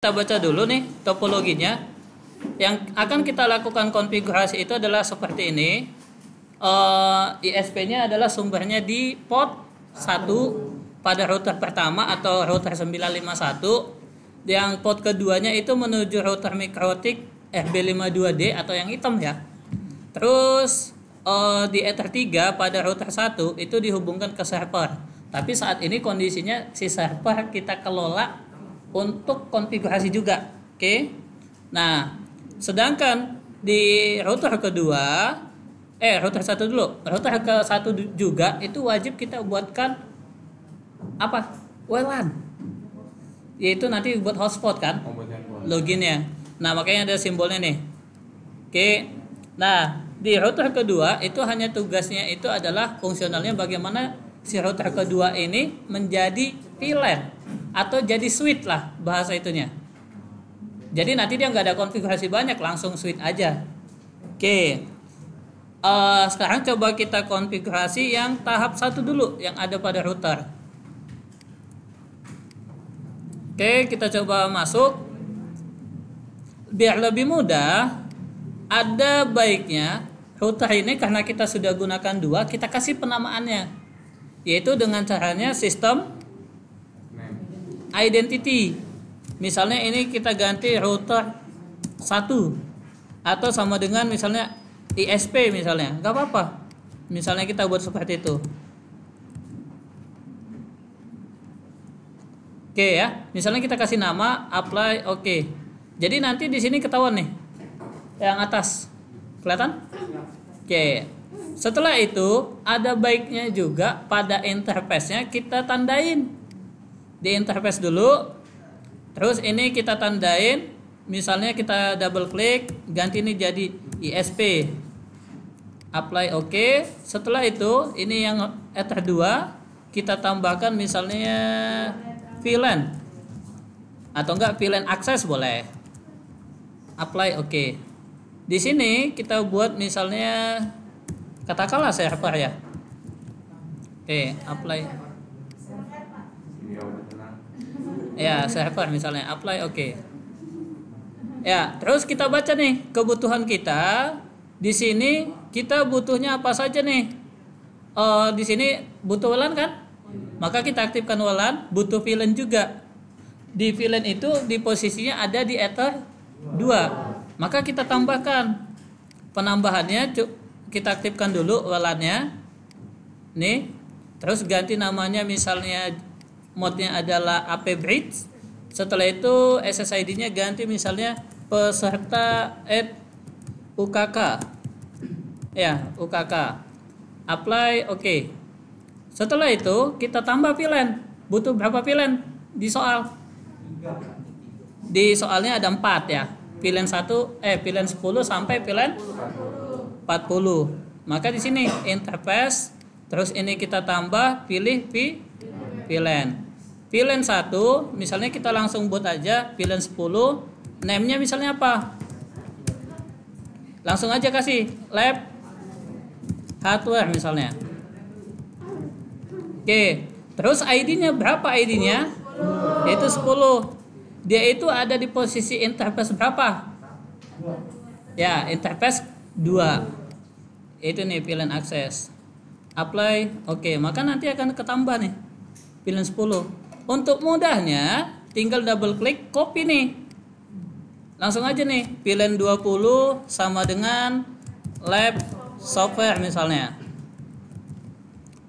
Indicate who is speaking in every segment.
Speaker 1: Kita baca dulu nih topologinya. Yang akan kita lakukan konfigurasi itu adalah seperti ini. ISP-nya adalah sumbernya di port 1 pada router pertama atau router 951. Yang port keduanya itu menuju router Mikrotik RB52D atau yang hitam ya. Terus di Ether 3 pada router 1 itu dihubungkan ke server. Tapi saat ini kondisinya si server kita kelola untuk konfigurasi juga. Oke. Nah, sedangkan di router kedua router 1 dulu. Router ke 1 juga itu wajib kita buatkan apa? WLAN. Yaitu nanti buat hotspot kan? Loginnya. Nah, makanya ada simbolnya nih. Oke. Nah, di router kedua itu hanya tugasnya itu adalah fungsionalnya bagaimana si router kedua ini menjadi VLAN atau jadi switch lah bahasa itunya. Jadi nanti dia nggak ada konfigurasi banyak, langsung switch aja. Oke. Sekarang coba kita konfigurasi yang tahap 1 dulu yang ada pada router. Oke, kita coba masuk. Biar lebih mudah, ada baiknya router ini karena kita sudah gunakan 2, kita kasih penamaannya. Yaitu dengan caranya sistem identity. Misalnya ini kita ganti router 1 atau sama dengan misalnya ISP misalnya, nggak apa-apa. Misalnya kita buat seperti itu. Oke ya, misalnya kita kasih nama apply oke. Jadi nanti di sini ketahuan nih yang atas, kelihatan? Oke. Setelah itu ada baiknya juga pada interface-nya kita tandain. Di interface dulu. Terus ini kita tandain. Misalnya kita double klik, ganti ini jadi ISP. Apply oke. Setelah itu ini yang Ether 2 kita tambahkan misalnya VLAN. Atau enggak VLAN access boleh. Apply oke. Di sini kita buat misalnya katakanlah server ya. Oke, apply. Ya, server misalnya, apply oke. Ya, terus kita baca nih kebutuhan kita. Di sini kita butuhnya apa saja nih? Di sini butuh WLAN kan? Maka kita aktifkan WLAN, butuh VLAN juga. Di VLAN itu di posisinya ada di Ether 2. Maka kita tambahkan. Penambahannya kita aktifkan dulu WLAN-nya. Nih. Terus ganti namanya misalnya mode-nya adalah AP Bridge. Setelah itu SSID-nya ganti misalnya peserta @UKK. Ya, UKK. Apply oke. Setelah itu kita tambah VLAN. Butuh berapa VLAN di soal? Di soalnya ada 4 ya. VLAN 10 sampai VLAN 40. Maka di sini interface, terus ini kita tambah pilih VLAN. VLAN 1 misalnya kita langsung buat aja VLAN 10. Name-nya misalnya apa? Langsung aja kasih lab hardware misalnya. Oke, terus ID-nya berapa ID-nya? Yaitu 10. Dia itu ada di posisi interface berapa? Ya, interface 2. Itu nih VLAN access. Apply oke, maka nanti akan ketambah nih VLAN 10. Untuk mudahnya tinggal double klik copy nih. Langsung aja nih VLAN 20 sama dengan lab software misalnya.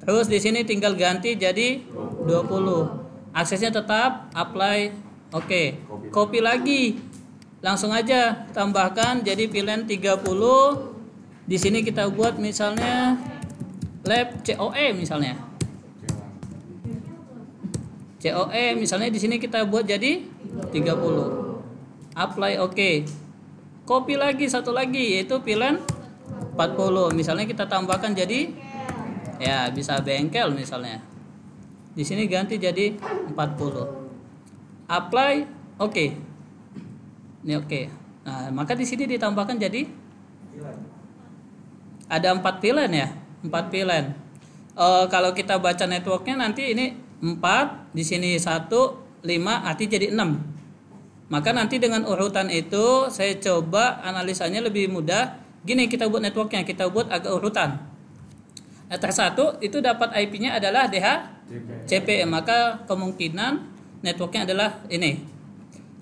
Speaker 1: Terus di sini tinggal ganti jadi 20. Aksesnya tetap apply oke. Copy lagi. Langsung aja tambahkan jadi VLAN 30. Di sini kita buat misalnya lab COE misalnya. COE misalnya di sini kita buat jadi 30. Apply oke. Copy lagi satu lagi yaitu VLAN 40. Misalnya kita tambahkan jadi ya bisa bengkel misalnya. Di sini ganti jadi 40. Apply oke. Ini oke. Nah, maka di sini ditambahkan jadi ada 4 VLAN ya, 4 VLAN. Kalau kita baca networknya nanti ini 4, di sini 1, 5, arti jadi 6. Maka nanti dengan urutan itu saya coba analisanya lebih mudah. Gini kita buat networknya, kita buat agak urutan. Ether 1 itu dapat IP-nya adalah DHCP, maka kemungkinan networknya adalah ini.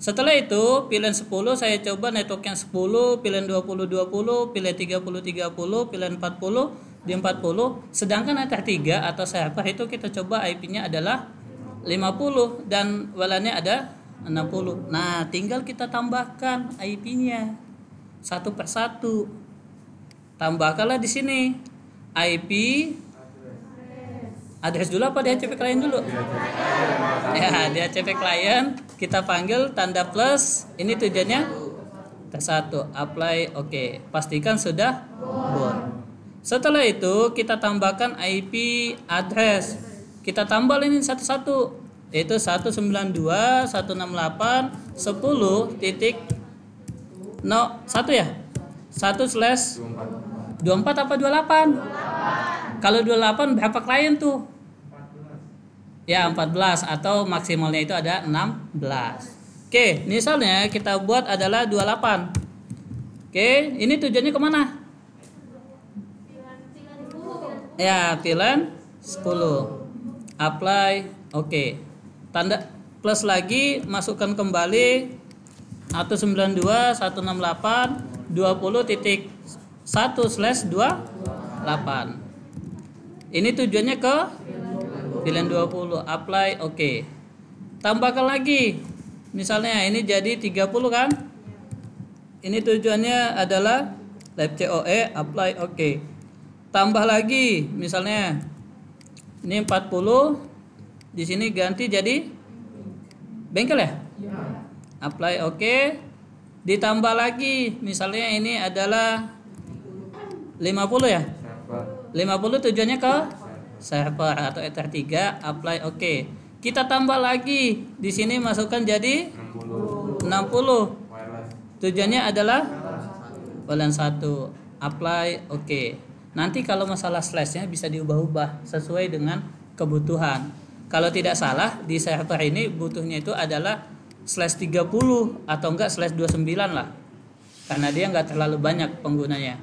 Speaker 1: Setelah itu pilihan 10 saya coba network yang 10, pilihan 20 20, pilihan 30 30, pilihan 40 di 40. Sedangkan Ether 3 atau server itu kita coba IP-nya adalah 50 dan WLAN-nya ada 60. Nah, tinggal kita tambahkan IP-nya satu persatu. Tambahkanlah di sini IP address dulu apa DHCP client dulu? Ya, DHCP client kita panggil tanda plus. Ini tujuannya satu apply oke. Pastikan sudah boot. Setelah itu kita tambahkan IP address. Kita tambah ini satu-satu. Yaitu 192.168.10.1 ya. 1/24 apa 28? Kalau 28 berapa klien tuh? Ya 14 atau maksimalnya itu ada 16. Oke, misalnya kita buat adalah 28. Oke, ini tujuannya kemana? Ya, pilihan 10. Apply, oke. Tanda plus lagi, masukkan kembali 192.168.20.1/28. Ini tujuannya ke pilihan 20, apply, oke. Tambahkan lagi. Misalnya ini jadi 30 kan? Ini tujuannya adalah lab COE, apply, oke. Tambah lagi, misalnya ini 40, di sini ganti jadi bengkel ya? Apply, oke. Ditambah lagi, misalnya ini adalah 50 ya? 50 tujuannya ke server atau Ether 3, apply, oke. Kita tambah lagi, di sini masukkan jadi 60. Tujuannya adalah WLAN 1, apply, oke. Nanti kalau masalah slashnya bisa diubah-ubah sesuai dengan kebutuhan. Kalau tidak salah di server ini butuhnya itu adalah /30 atau enggak /29 lah. Karena dia enggak terlalu banyak penggunanya.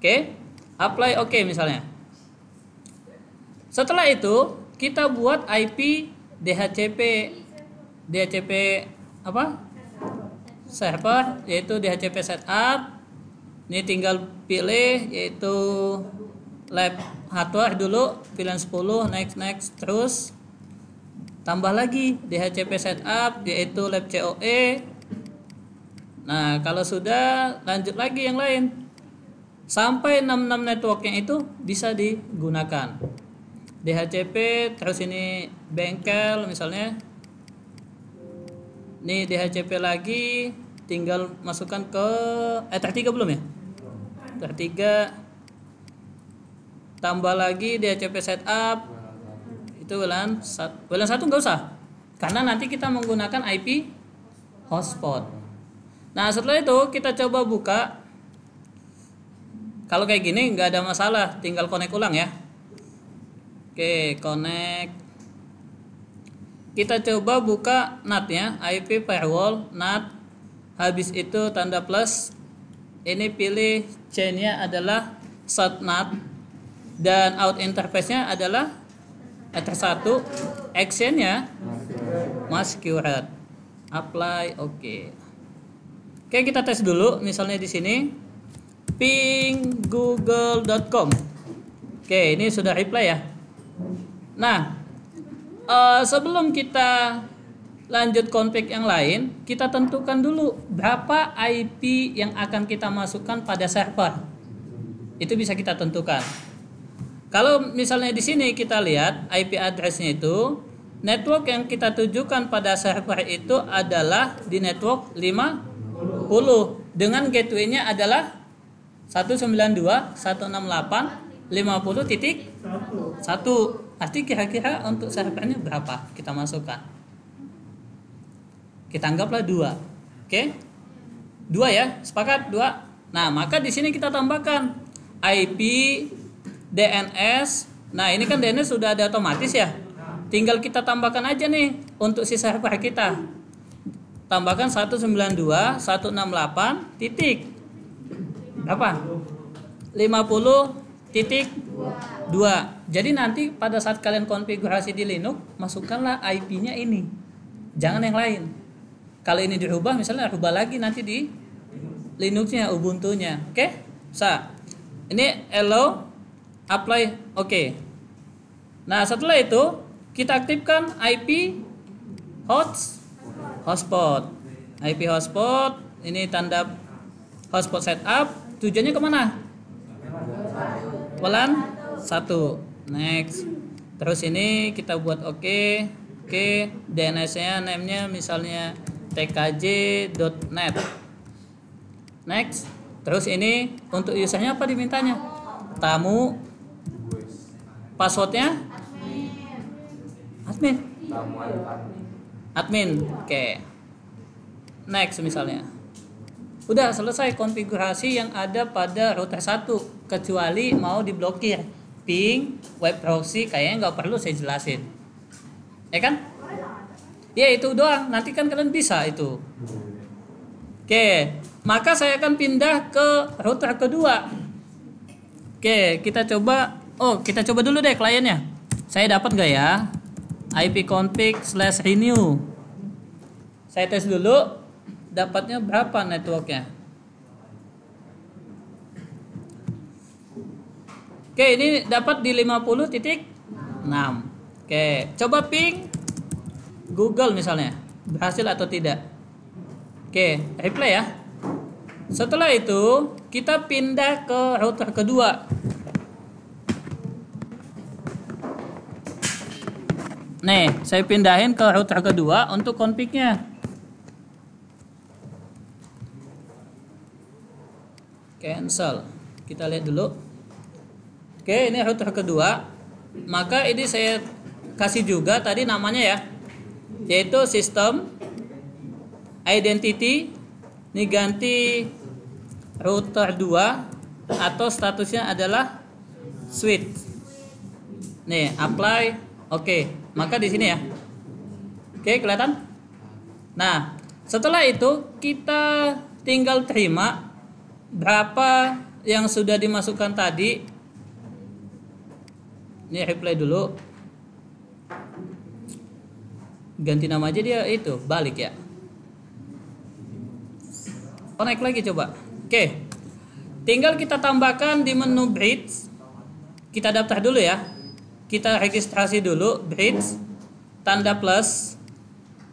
Speaker 1: Oke? Apply oke misalnya. Setelah itu kita buat IP DHCP apa? Server yaitu DHCP setup. Ini tinggal pilih yaitu lab hardware dulu, pilihan 10, next terus tambah lagi DHCP setup yaitu lab COE. Nah, kalau sudah lanjut lagi yang lain. Sampai 66 networknya itu bisa digunakan. DHCP terus ini bengkel misalnya. Ini DHCP lagi, tinggal masukkan ke Ether 3 belum ya? Ether 3 tambah lagi DHCP setup. Itu WLAN 1 enggak usah. Karena nanti kita menggunakan IP hotspot. Nah, setelah itu kita coba buka. Kalau kayak gini nggak ada masalah, tinggal connect ulang ya. Oke, connect. Kita coba buka NAT-nya, IP firewall NAT. Habis itu tanda plus. Ini pilih chain-nya adalah short NAT dan out interface-nya adalah Ether 1. Action-nya masquerade. Apply, oke. Oke, kita tes dulu misalnya di sini. Ping google.com. Oke, ini sudah reply ya. Nah, sebelum kita lanjut config yang lain, kita tentukan dulu berapa IP yang akan kita masukkan pada server. Itu bisa kita tentukan. Kalau misalnya di sini kita lihat IP address-nya itu, network yang kita tujukan pada server itu adalah di network 50 dengan gateway-nya adalah 192.168.50.1. Arti kira-kira untuk servernya berapa kita masukkan? Kita anggaplah 2. Oke? 2 ya, sepakat 2. Nah, maka di sini kita tambahkan IP DNS. Nah, ini kan DNS sudah ada otomatis ya. Tinggal kita tambahkan aja nih untuk si server kita. tambahkan 192.168 titik berapa? 50.2. Jadi nanti pada saat kalian konfigurasi di Linux, masukkanlah IP-nya ini. Jangan yang lain. Kalau ini dirubah, misalnya rubah lagi nanti di Linux-nya, Ubuntu-nya. Oke? Bisa. Ini allow apply oke. Nah, setelah itu kita aktifkan IP hotspot. IP hotspot ini tanda hotspot setup. Tujuannya kemana? WLAN 1. Next. Terus ini kita buat oke. Oke, DNS-nya name-nya misalnya tkj.net. Next. Terus ini untuk usernya apa dimintanya? Tamu. Passwordnya? Admin. Oke. Next misalnya. Udah selesai konfigurasi yang ada pada router 1, kecuali mau diblokir. Ping, web proxy kayaknya nggak perlu saya jelasin. Ya kan? Ya itu doang. Nanti kan kalian bisa itu. Oke, maka saya akan pindah ke router kedua. Oke, kita coba. Oh, kita coba dulu deh kliennya. Saya dapat nggak ya? ipconfig/renew. Saya tes dulu. Dapatnya berapa networknya? Oke, ini dapat di 50.6. Oke, coba ping Google misalnya. Berhasil atau tidak? Oke, replay ya. Setelah itu kita pindah ke router kedua. Nih, saya pindahin ke router kedua untuk config-nya. Cancel. Kita lihat dulu. Oke, ini router kedua. Maka ini saya kasih juga tadi namanya ya, yaitu sistem identity. Ini ganti router 2 atau statusnya adalah switch. Nih, apply. Oke, maka di sini ya. Oke, kelihatan? Nah, setelah itu kita tinggal terima berapa yang sudah dimasukkan tadi. Ini reply dulu. Ganti nama aja dia itu, balik ya. Connect lagi coba. Oke. Tinggal kita tambahkan di menu bridge. Kita daftar dulu ya. Kita registrasi dulu bridge tanda plus.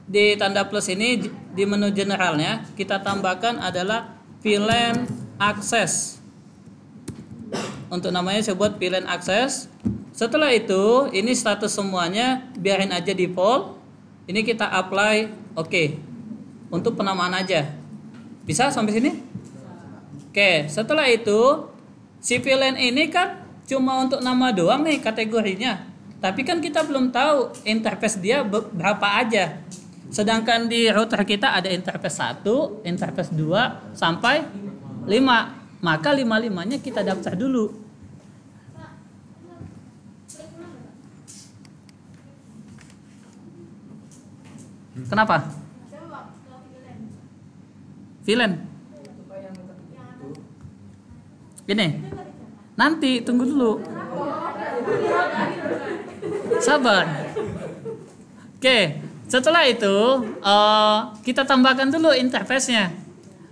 Speaker 1: Di tanda plus ini di menu generalnya kita tambahkan adalah VLAN access. Untuk namanya saya buat VLAN access. Setelah itu ini status semuanya biarin aja default. Ini kita apply oke. Untuk penamaan aja. Bisa sampai sini? Oke, setelah itu si VLAN ini kan cuma untuk nama doang nih kategorinya. Tapi kan kita belum tahu interface dia berapa aja. Sedangkan di router kita ada interface 1, interface 2 sampai 5. Maka 5-5-nya kita daftar dulu. Kenapa? VLAN. Gini. Nanti tunggu dulu. Sabar. Oke, setelah itu kita tambahkan dulu interface-nya.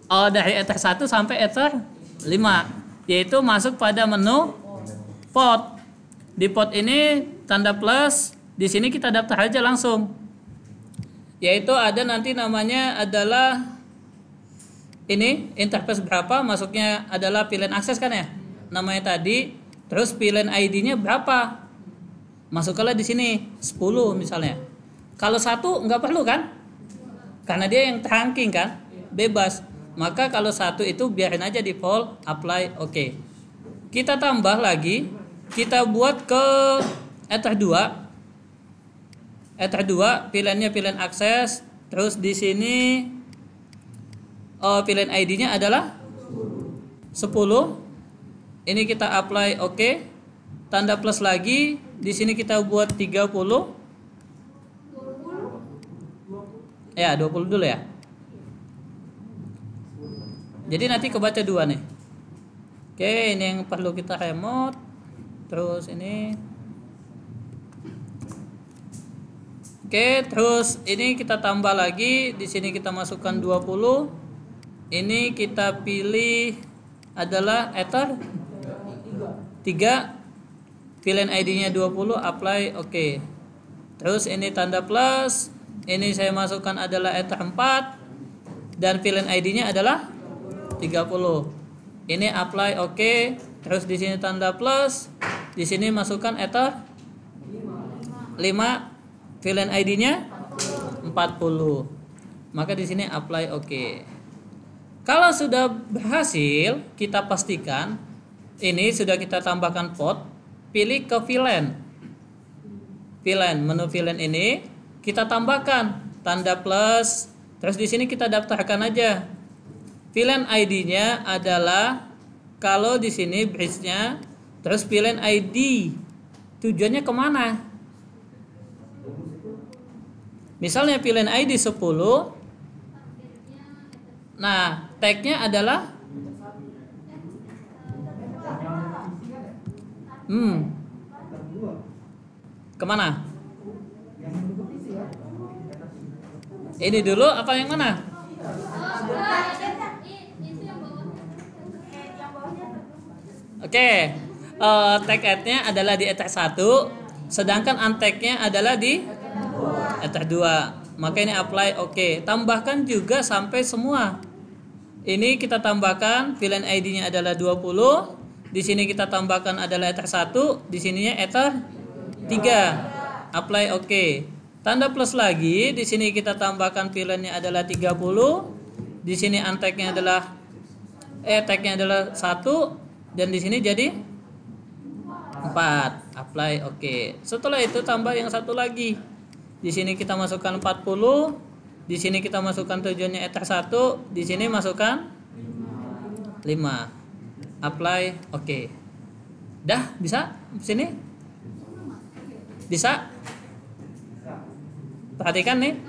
Speaker 1: Dari Ether 1 sampai Ether 5, yaitu masuk pada menu port. Di port ini tanda plus, di sini kita daftar aja langsung. Yaitu ada nanti namanya adalah ini interface berapa, masuknya adalah VLAN access kan ya? Namanya tadi, terus VLAN ID-nya berapa? Masukkanlah di sini 10 misalnya. Kalau 1 nggak perlu kan? Karena dia yang trunking kan? Bebas. Maka kalau 1 itu biarin aja default, apply oke. Kita tambah lagi, kita buat ke Ether 2. Ether 2 VLAN-nya VLAN access, terus di sini VLAN ID-nya adalah 10. Ini kita apply oke. Tanda plus lagi, di sini kita buat 30. Ya, 20 dulu ya. Jadi nanti kebaca 2 nih. Oke, ini yang perlu kita remote. Terus ini. Oke, terus ini kita tambah lagi. Di sini kita masukkan 20. Ini kita pilih adalah ether 3. Fill ID-nya 20, apply, oke. Terus ini tanda plus. Ini saya masukkan adalah ether 4 dan fill ID-nya adalah 30. Ini apply, oke. Terus di sini tanda plus. Di sini masukkan ether 5, fill ID-nya 40. Maka di sini apply, oke. Kalau sudah berhasil, kita pastikan ini sudah kita tambahkan pot, pilih ke VLAN. VLAN, menu VLAN ini kita tambahkan tanda plus, terus di sini kita daftarkan aja. VLAN ID-nya adalah kalau di sini bridge-nya, terus VLAN ID tujuannya kemana? Misalnya VLAN ID 10. Nah, tag-nya adalah kemana? Ini dulu apa yang mana? Oke, tag add-nya adalah di ether 1, sedangkan untag-nya adalah di ether 2. Maka ini apply, oke. Tambahkan juga sampai semua. Ini kita tambahkan VLAN ID-nya adalah 20. Di sini kita tambahkan adalah ether 1, di sininya ether 3. Apply, oke. Tanda plus lagi, di sini kita tambahkan VLAN-nya adalah 30. Di sini untag-nya adalah tag-nya adalah 1 dan di sini jadi 4. Apply, oke. Setelah itu tambah yang satu lagi. Di sini kita masukkan 40. Di sini kita masukkan tujuannya ether 1. Di sini masukkan 5. Apply, oke. Dah bisa sini? Bisa? Perhatikan nih.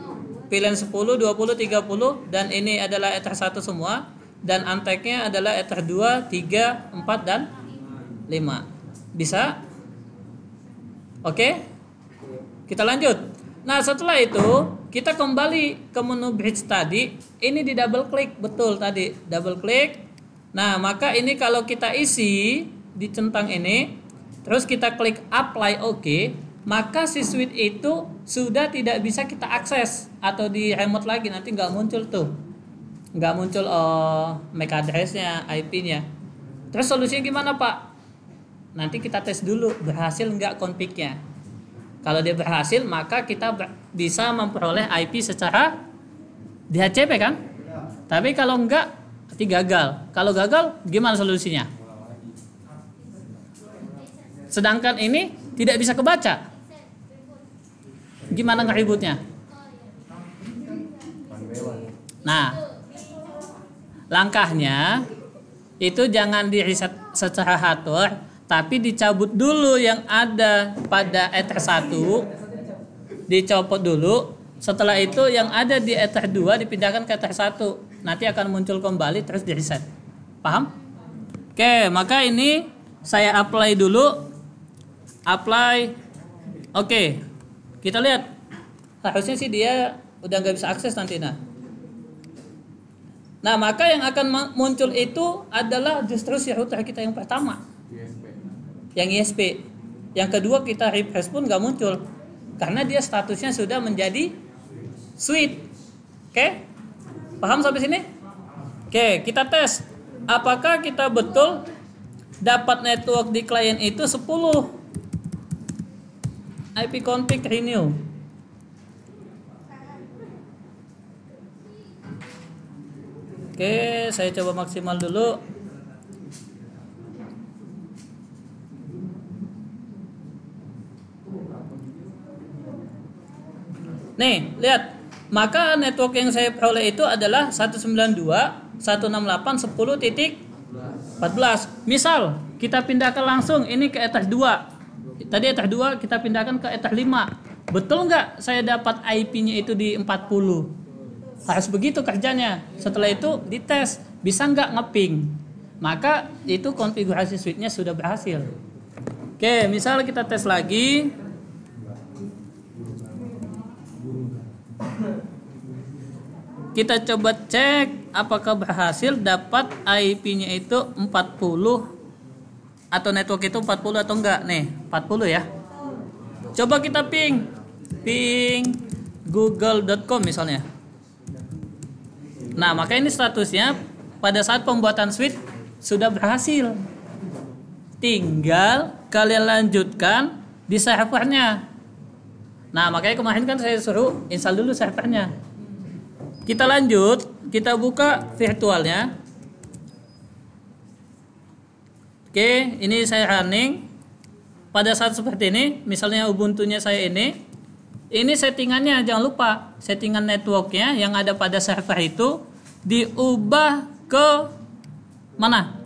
Speaker 1: VLAN 10, 20, 30 dan ini adalah ether 1 semua dan untag-nya adalah ether 2, 3, 4 dan 5. Bisa? Oke? Kita lanjut. Nah, setelah itu kita kembali ke menu bridge tadi. Ini di double klik, betul tadi double klik. Nah, maka ini kalau kita isi di centang ini, terus kita klik apply, oke, maka si switch itu sudah tidak bisa kita akses atau di remote lagi, nanti nggak muncul tuh, nggak muncul MAC address-nya, IP-nya. Terus solusinya gimana, Pak? Nanti kita tes dulu berhasil nggak config-nya. Kalau dia berhasil, maka kita bisa memperoleh IP secara DHCP kan? Tapi kalau enggak, nanti gagal. Kalau gagal, gimana solusinya? Sedangkan ini tidak bisa kebaca. Gimana ngeributnya? Nah, langkahnya itu jangan di reset secara hardware, tapi dicabut dulu yang ada pada ether 1, dicopot dulu. Setelah itu yang ada di ether 2 dipindahkan ke ether 1. Nanti akan muncul kembali terus di reset. Paham? Oke, maka ini saya apply dulu. Apply. Oke. Kita lihat. Harusnya sih dia udah nggak bisa akses nanti. Nah, maka yang akan muncul itu adalah justru si router kita yang pertama. Yang ISP. Yang kedua kita refresh pun nggak muncul karena dia statusnya sudah menjadi switch. Oke? Paham sampai sini? Oke, kita tes. Apakah kita betul dapat network di klien itu 10? IP config renew. Oke, saya coba maksimal dulu. Nih, lihat. Maka network yang saya peroleh itu adalah 192.168.10.14. Misal, kita pindahkan langsung ini ke ether 2. Tadi ether 2 kita pindahkan ke ether 5. Betul nggak saya dapat IP-nya itu di 40? Harus begitu kerjanya. Setelah itu dites, bisa nggak ngeping. Maka itu konfigurasi switch-nya sudah berhasil. Oke, misal kita tes lagi. Kita coba cek apakah berhasil dapat IP-nya itu 40 atau network itu 40 atau enggak. Nih, 40 ya. Coba kita ping google.com misalnya. Nah, maka ini statusnya pada saat pembuatan switch sudah berhasil. Tinggal kalian lanjutkan di servernya. Nah, makanya kemarin kan saya suruh install dulu servernya. Kita lanjut, kita buka virtualnya. Oke, ini saya running. Pada saat seperti ini, misalnya Ubuntu-nya saya ini settingannya jangan lupa, settingan networknya yang ada pada server itu diubah ke mana?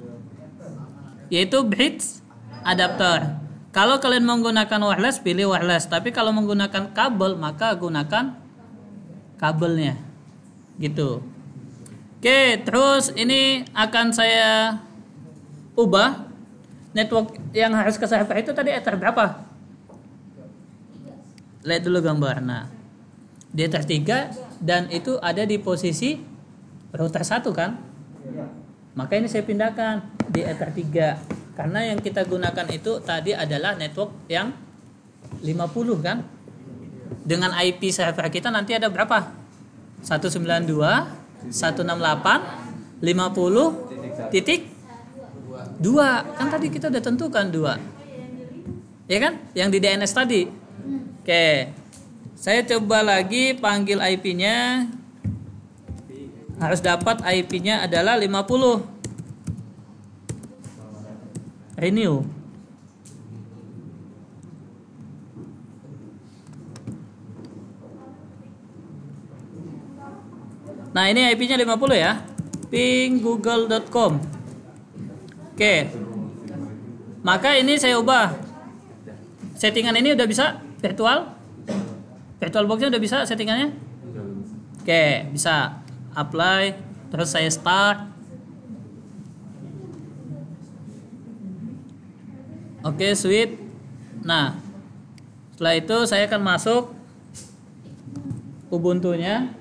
Speaker 1: Yaitu bridge adapter. Kalau kalian menggunakan wireless, pilih wireless. Tapi kalau menggunakan kabel, maka gunakan kabelnya. Gitu. Oke, terus ini akan saya ubah network yang harus ke server itu tadi ether berapa? Lihat dulu gambar. Nah, di ether 3 dan itu ada di posisi router 1 kan? Maka ini saya pindahkan di ether 3 karena yang kita gunakan itu tadi adalah network yang 50 kan? Dengan IP server kita nanti ada berapa? 192, 168, 50.2 kan tadi kita udah tentukan 2 ya kan yang di DNS tadi. Oke, saya coba lagi panggil IP-nya, harus dapat IP-nya adalah 50. Renew. Nah, ini IP-nya 50 ya. Ping google.com. Oke. Maka ini saya ubah. Settingan ini udah bisa virtual box-nya udah bisa settingannya? Oke, bisa. Apply, terus saya start. Oke, switch. Nah, setelah itu saya akan masuk Ubuntu-nya.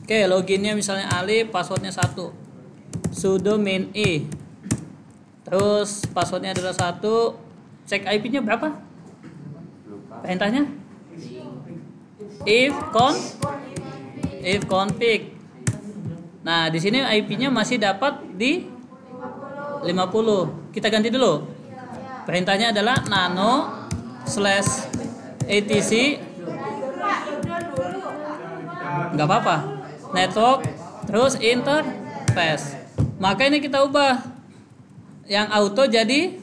Speaker 1: Oke, loginnya misalnya Ali, passwordnya 1, sudo main e, terus passwordnya adalah 1, cek IP-nya berapa? Perintahnya? If config. Nah, di sini IP-nya masih dapat di 50. Kita ganti dulu. Perintahnya adalah nano/etc. Enggak apa-apa. Network terus interface. Maka ini kita ubah yang auto jadi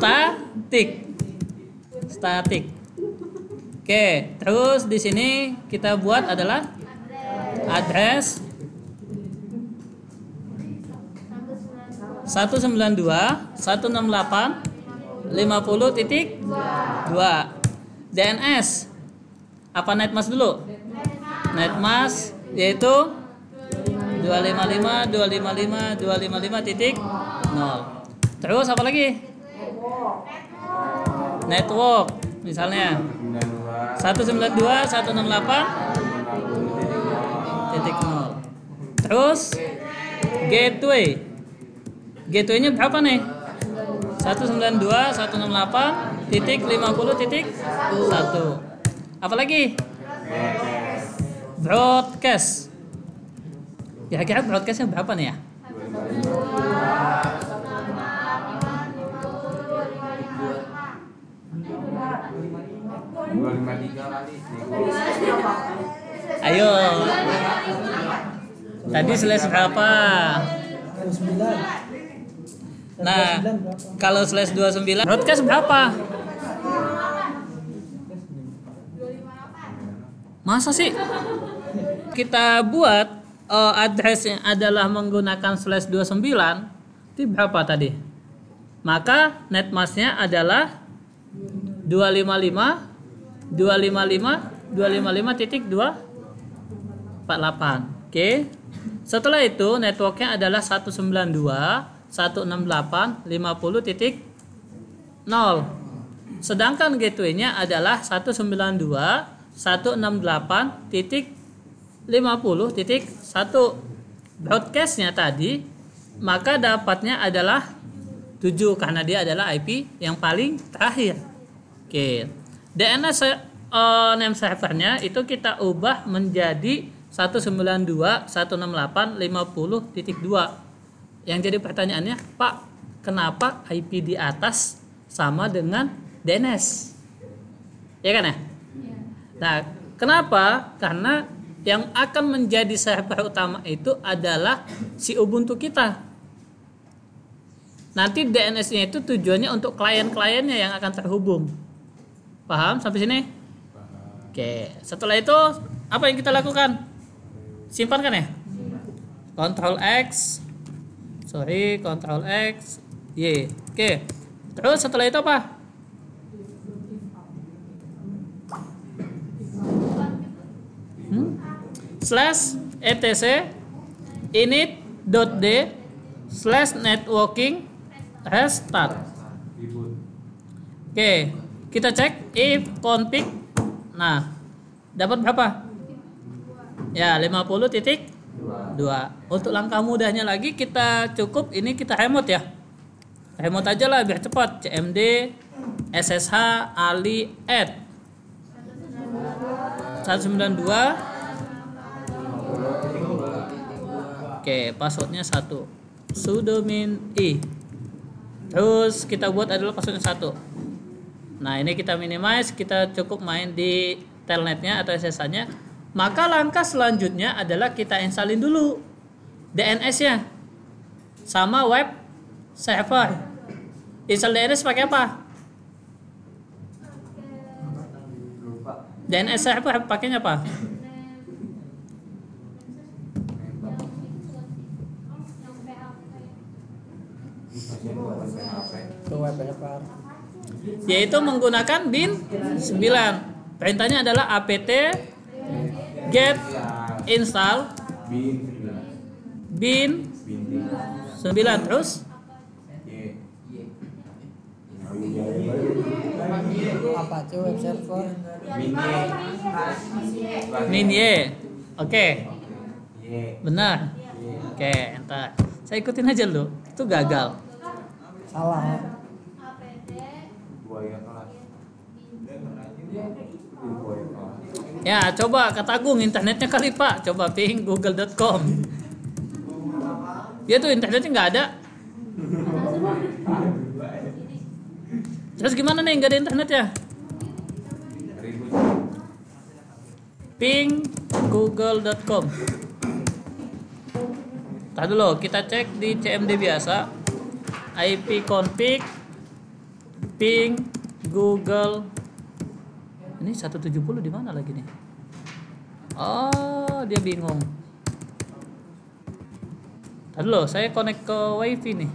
Speaker 1: static. Oke, terus di sini kita buat adalah address 192.168.50.2. DNS apa netmask dulu? Netmask yaitu 255.255.255.0. Terus apa lagi? Network misalnya 192.168.0. Terus gateway-nya berapa nih? 192.168.50.1. Apa lagi? Broadcast. Kira-kira broadcastnya berapa nih ya? Ayo. Tadi slash berapa? Nah, kalau slash 29 broadcast berapa? Masa sih? Kita buat addressnya adalah menggunakan /29, itu berapa tadi? Maka netmasknya adalah 255.255.248. Oke. Setelah itu networknya adalah 192.168.50.0. Sedangkan gateway-nya adalah 192.168.50.1. Broadcast-nya tadi maka dapatnya adalah 7 karena dia adalah IP yang paling terakhir. Oke. DNS name servernya itu kita ubah menjadi 192.168.50.2. Yang jadi pertanyaannya, Pak, kenapa IP di atas sama dengan DNS? Ya kan ya? Nah, kenapa? Karena yang akan menjadi server utama itu adalah si Ubuntu kita. Nanti DNS-nya itu tujuannya untuk klien-kliennya yang akan terhubung. Paham sampai sini? Oke, setelah itu apa yang kita lakukan? Simpan kan ya? Ctrl X, Y. Oke. Terus setelah itu apa? /etc init.d/networking restart. Oke, kita cek if config. Nah, dapat berapa? Ya, 50.2. Untuk langkah mudahnya lagi kita cukup ini kita remote ya. Remote aja lah biar cepat. cmd ssh ali add 192. Oke, passwordnya 1. Sudo min i. Terus kita buat adalah passwordnya 1. Nah, ini kita minimize, kita cukup main di telnetnya atau SSH-nya. Maka langkah selanjutnya adalah kita installin dulu DNS-nya sama web server. Install DNS pakai apa? DNS server pakainya apa? Yaitu menggunakan bin 9. Perintahnya adalah apt get install bin 9 terus
Speaker 2: apa itu web server
Speaker 1: min y. Oke. Benar. Oke, entar saya ikutin aja lu. Itu gagal.
Speaker 2: salah.
Speaker 1: Ya, coba kata Agung internetnya kali Pak. Coba ping google.com. Ya tuh internetnya nggak ada. Terus gimana nih nggak ada internet ya? Ping google.com. Tadi dulu kita cek di CMD biasa. IP config ping google. Ini 170 di mana lagi nih? Oh, dia bingung. Tadi loh, saya connect ke wifi nih.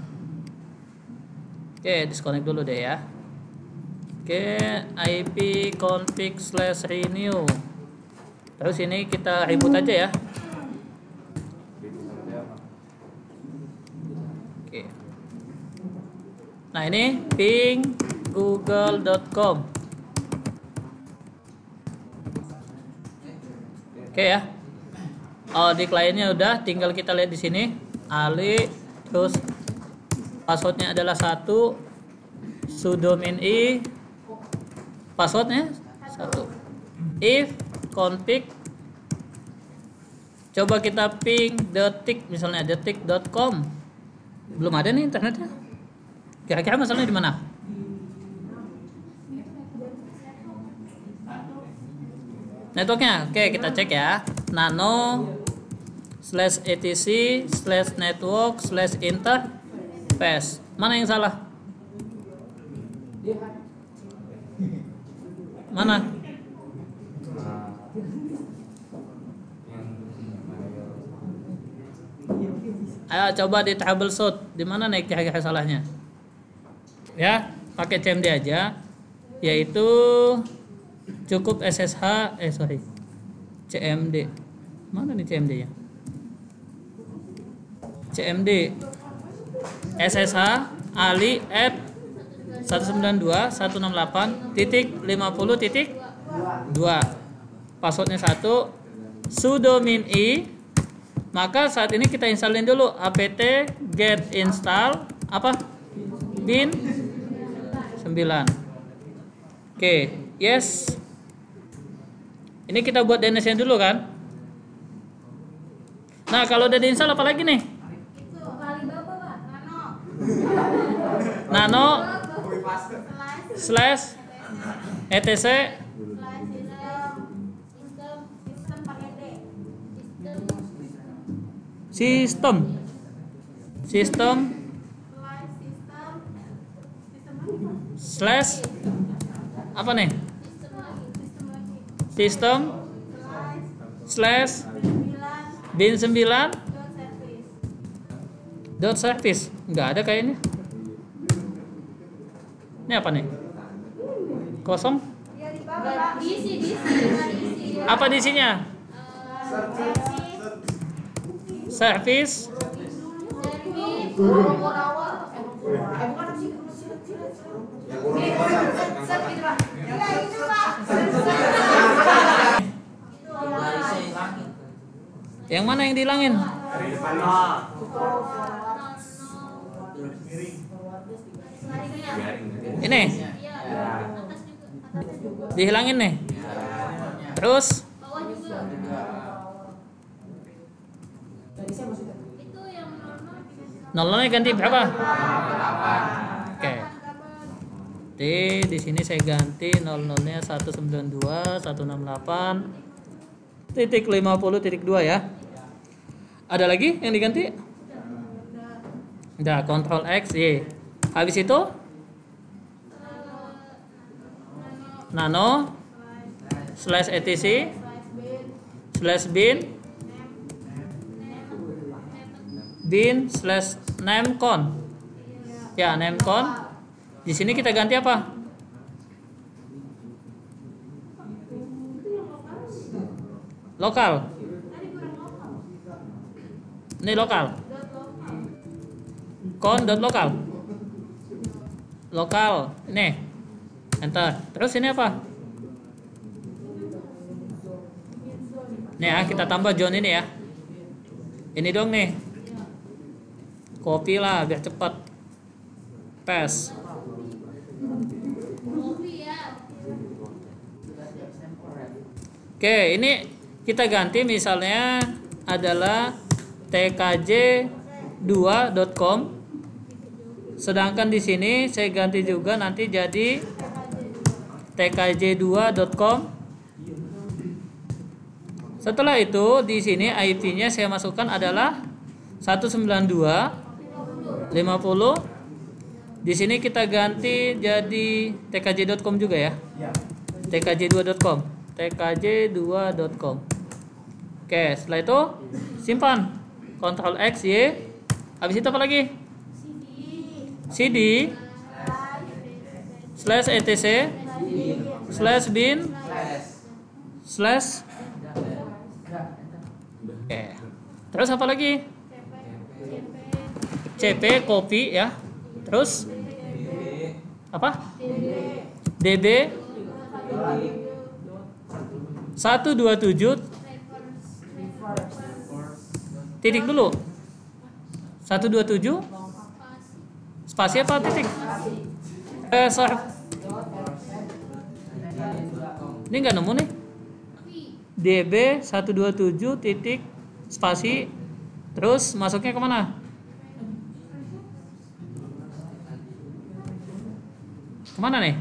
Speaker 1: Oke, disconnect dulu deh ya. Oke, IP config /renew. Terus ini kita reboot aja ya. Oke. Nah, ini ping google.com. Oke ya. Oh, di kliennya udah, tinggal kita lihat di sini. Ali, terus passwordnya adalah 1. Sudo min i. Passwordnya 1. If config. Coba kita ping detik misalnya detik.com. Belum ada nih internetnya. Kira-kira masalahnya di mana? Networknya, oke kita cek ya. Nano /etc/network/interface. Mana yang salah? Mana? Ayo coba di troubleshoot. Di mana nih kira-kira salahnya? Ya, pakai CMD aja. Yaitu cukup CMD. Mana nih CMD-nya? CMD SSH Ali at 192.168.50.2. Passwordnya 1, sudo min i. Maka saat ini kita installin dulu apt get install apa? bin 9. Oke, yes. Ini kita buat DNS-nya dulu kan? Nah, kalau udah diinstal apa lagi nih? Nano slash etc sistem slash apa nih? Sistem slash bin 9 dot service. Nggak ada kayaknya. Ini apa nih? Kosong? Apa di isinya? Service yang mana yang dihilangin? Ini dihilangin nih. Terus nolnya ganti berapa? Oke. Di sini saya ganti 00-nya 192.168.50.2 ya. Ada lagi yang diganti? Udah, Ctrl X, Y. Habis itu nano slash etc slash bin slash namecon. Ya, namecon. Di sini kita ganti apa? Lokal. Ini lokal. Con.lokal. Lokal. Ini. Enter. Terus ini apa? Nih ya, kita tambah John ini ya. Ini dong nih. Copy lah biar cepat. Paste. Oke, ini kita ganti misalnya adalah tkj2.com. Sedangkan di sini saya ganti juga nanti jadi tkj2.com. Setelah itu di sini IP-nya saya masukkan adalah 192.50. Di sini kita ganti jadi tkj.com juga ya. tkj2.com. tkj2.com. Oke, setelah itu simpan. Ctrl X, Y. Habis itu apa lagi? cd slash etc slash bin slash. Oke. Terus apa lagi? cp copy ya. Terus apa? db 127 titik dulu. 127 spasi apa titik? Ini nggak nemu nih. db 127 titik spasi. Terus masuknya kemana? Kemana nih?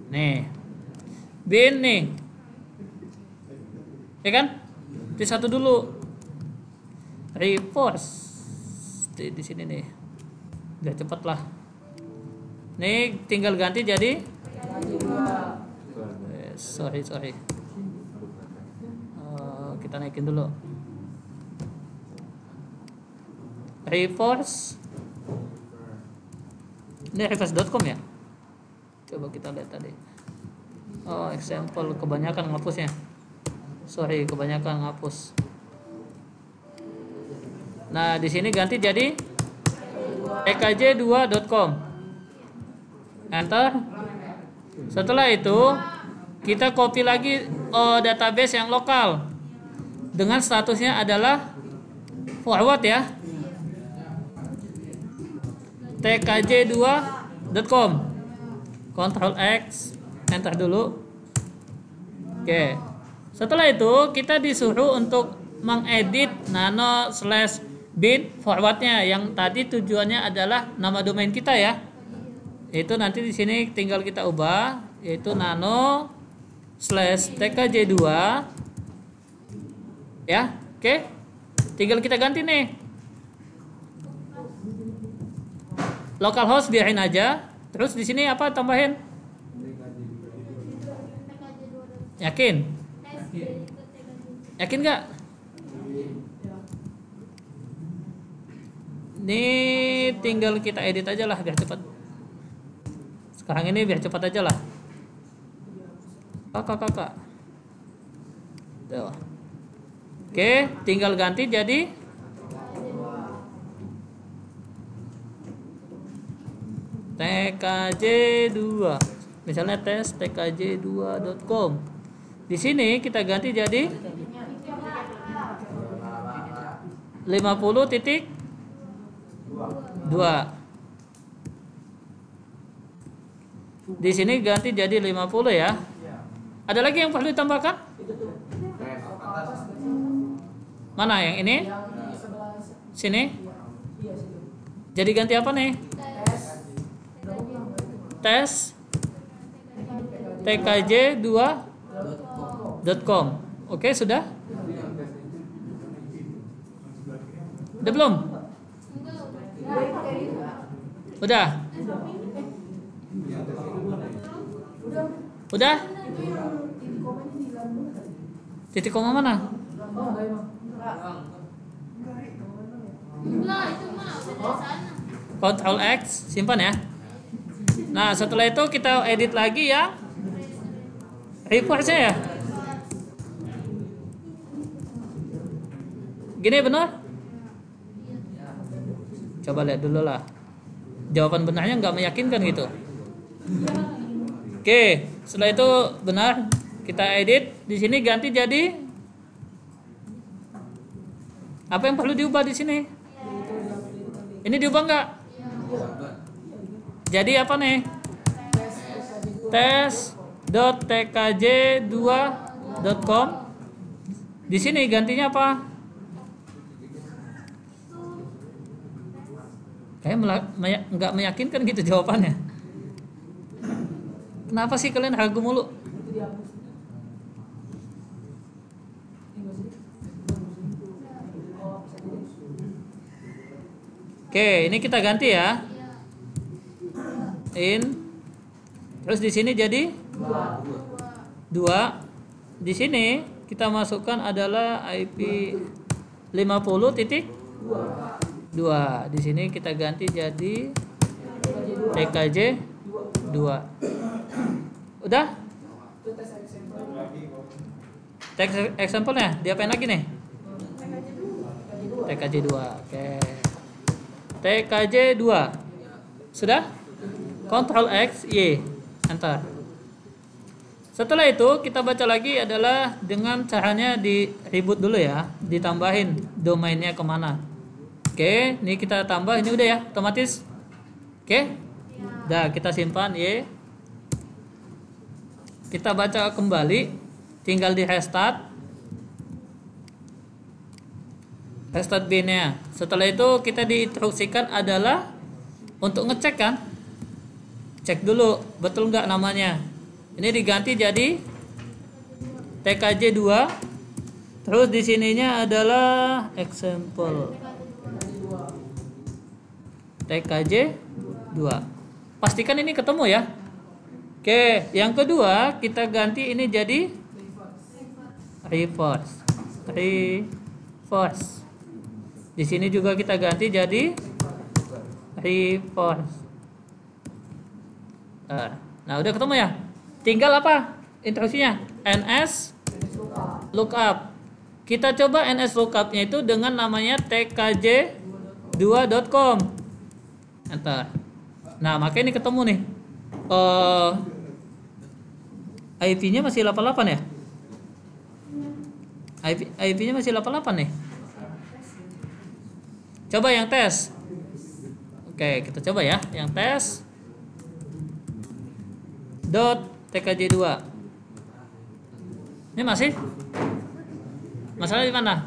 Speaker 1: Nih, bin nih, ya kan? T1 dulu, reverse di sini nih, udah cepet lah. Nih tinggal ganti jadi, sorry, kita naikin dulu. reverse. Ini reverse.com ya? Coba kita lihat tadi. Oh, example kebanyakan ngapusnya. Sorry, kebanyakan ngapus. Nah, di sini ganti jadi ekj2.com. Enter. Setelah itu kita copy lagi database yang lokal dengan statusnya adalah forward ya. tkj2.com. Ctrl X, enter dulu. Oke. Setelah itu kita disuruh untuk mengedit nano/bin forwardnya yang tadi tujuannya adalah nama domain kita ya. Itu nanti di sini tinggal kita ubah yaitu nano/tkj2 ya. Oke. Tinggal kita ganti nih. Localhost biarin aja. Terus di sini apa tambahin? Yakin? Yakin nggak? Ini tinggal kita edit aja lah biar cepat. Sekarang ini biar cepat aja lah. Kakak. Tuh. Oke, tinggal ganti jadi tkj2. Misalnya tes tkj2.com. Di sini kita ganti jadi 50.2. Di sini ganti jadi 50 ya. Ada lagi yang perlu ditambahkan? Mana yang ini? Sini. Jadi ganti apa nih? Tes tkj2.com. Oke, sudah? Udah belum? Udah? Udah? Titik koma mana? Ctrl X, simpan ya. Nah, setelah itu kita edit lagi ya. Reverse ya. Gini benar? Coba lihat dulu lah. Jawaban benarnya nggak meyakinkan gitu. Oke, setelah itu benar. Kita edit. Di sini ganti jadi apa yang perlu diubah di sini? Ini diubah nggak? Jadi apa nih? tes.tkj2.com. Di sini gantinya apa? Kayak nggak meyakinkan gitu jawabannya. Kenapa sih kalian ragu mulu? Oke, ini kita ganti ya. Terus di sini jadi 2. Di sini kita masukkan adalah IP 50.2. Di sini kita ganti jadi tkj2. Udah? Teks example-nya diapain lagi nih? tkj2. Oke. tkj2. Sudah? Ctrl X, Y, enter. Setelah itu kita baca lagi adalah dengan caranya di reboot dulu ya, ditambahin domainnya kemana. Oke, ini kita tambah, ini udah ya, otomatis. Oke, dah kita simpan Y. Kita baca kembali, tinggal di restart bin-nya. Setelah itu kita diinstruksikan adalah untuk ngecek kan. Cek dulu betul nggak namanya. Ini diganti jadi tkj2. Terus di sininya adalah example tkj2. Pastikan ini ketemu ya. Oke, yang kedua kita ganti ini jadi reverse. Di sini juga kita ganti jadi reverse. Nah, udah ketemu ya? Tinggal apa? Instruksinya ns lookup. Kita coba ns lookupnya itu dengan namanya tkj2.com. Enter. Nah, makanya ini ketemu nih. IP-nya masih 88 ya? IP-nya masih 88 nih. Coba yang tes. Oke, kita coba ya, yang tes. .tkj2. Ini masih? Masalah di mana?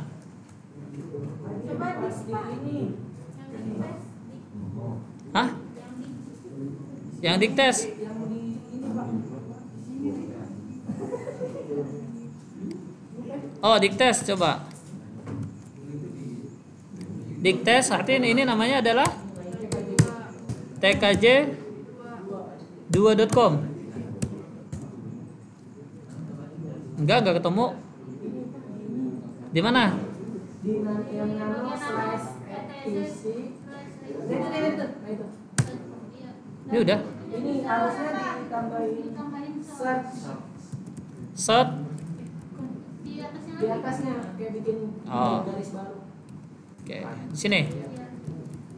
Speaker 1: Hah? Yang diktes? Oh, diktes coba. Diktes artinya ini namanya adalah tkj2.com. Enggak ketemu. Di mana?
Speaker 3: Di yang nano /etc.
Speaker 1: Ini udah.
Speaker 3: Ini harusnya ditambahin
Speaker 1: Search.
Speaker 3: di atasnya kayak bikin garis baru.
Speaker 1: Oke, sini.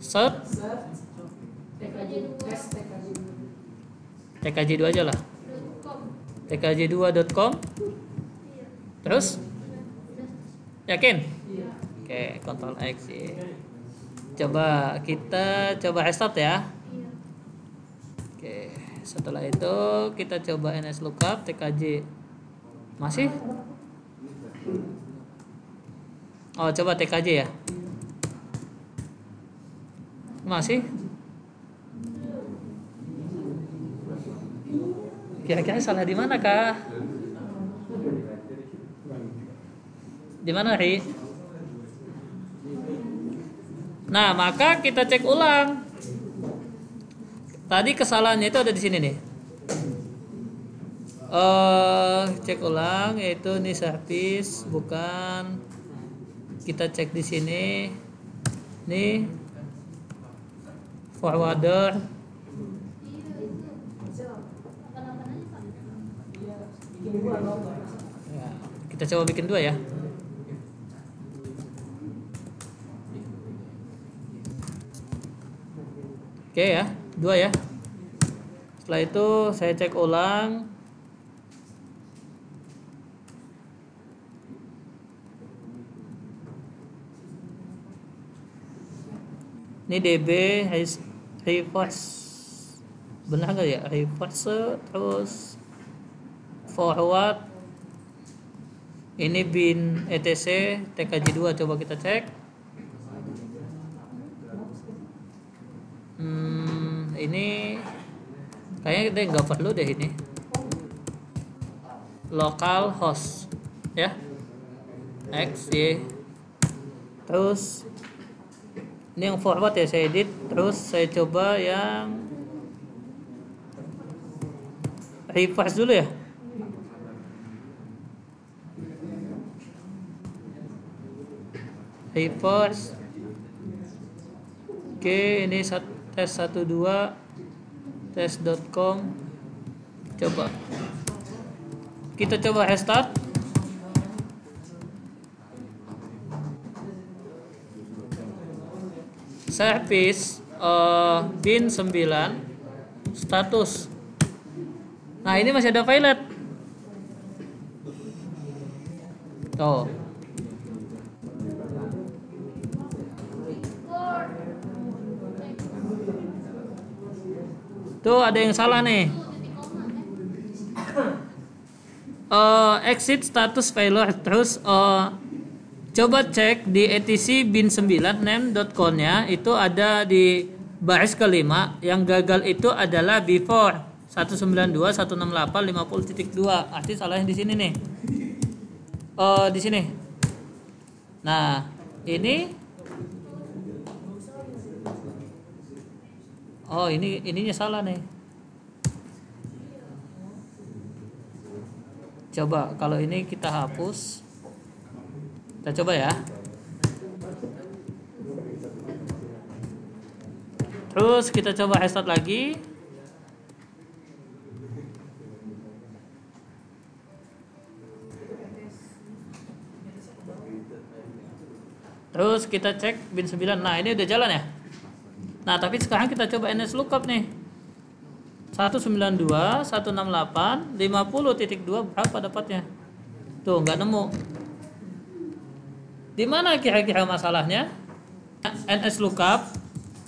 Speaker 1: Search tkj2 aja lah. tkj2.com. Terus? Yakin? Oke, Ctrl X ya. Kita coba restart ya. Oke, setelah itu kita coba ns lookup tkj. Masih? Oh, coba tkj ya. Masih? Kira-kira salah di mana, Kak? Di mana, Ri? Nah, maka kita cek ulang. Tadi kesalahannya itu ada di sini nih. Cek ulang, yaitu ini service, bukan. Kita cek di sini. Nih forwarder. Ya, kita coba bikin 2 ya. Oke ya, 2 ya. Setelah itu saya cek ulang. Ini DB reverse. Benar nggak ya? Reverse terus forward. Ini bin etc tkj2, coba kita cek. Ini kayaknya kita nggak perlu deh ini. Local host ya. X Y. Terus ini yang forward ya, saya edit. Terus saya coba yang reverse dulu ya. Reverse. Oke, ini tes 12 tes.com. Coba kita coba restart. Service bin 9 status. Nah, ini masih ada violet. Tuh. Tuh ada yang salah nih. Exit status failure. Terus coba cek di etc bin9 name.com-nya, itu ada di baris kelima. Yang gagal itu adalah before 192.168.50.2. Arti salahnya di sini nih. Di sini. Nah, ini ininya salah nih. Coba kalau ini kita hapus. Kita coba ya. Terus kita coba restart lagi. Terus kita cek bin 9. Nah, ini udah jalan ya. Nah, tapi sekarang kita coba NS lookup nih. 192, 168, 50.2 berapa dapatnya? Tuh, nggak nemu. Di mana kira-kira masalahnya? NS lookup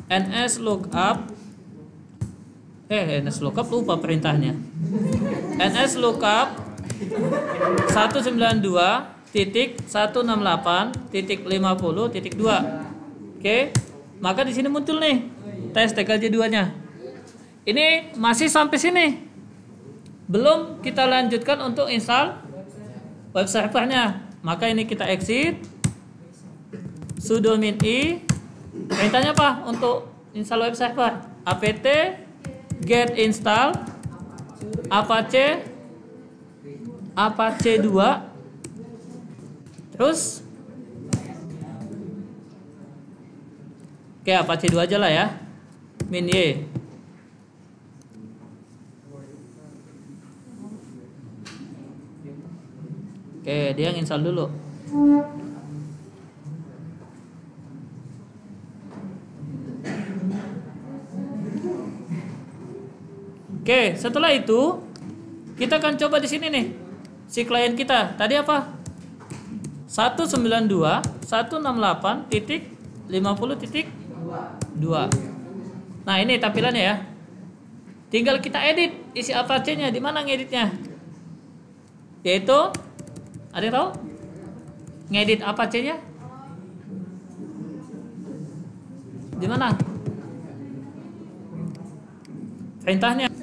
Speaker 1: NS lookup lupa perintahnya. NS lookup 192.168.50.2. Oke, maka di sini muncul nih tes TKJ2-nya. Ini masih sampai sini. Belum kita lanjutkan untuk install web servernya. Maka ini kita exit. Sudo min i. Perintahnya apa untuk install web server? apt get install apache 2. Terus oke, apache 2 aja lah ya. Min y. Oke, dia install dulu. Oke, setelah itu kita akan coba di sini nih. Si klien kita tadi apa? 192.168.50.2. Nah, ini tampilannya ya. Tinggal kita edit isi Apache-nya. Di mana ngeditnya? Yaitu, ada yang tahu? Ngedit Apache-nya? Di mana? Perintahnya.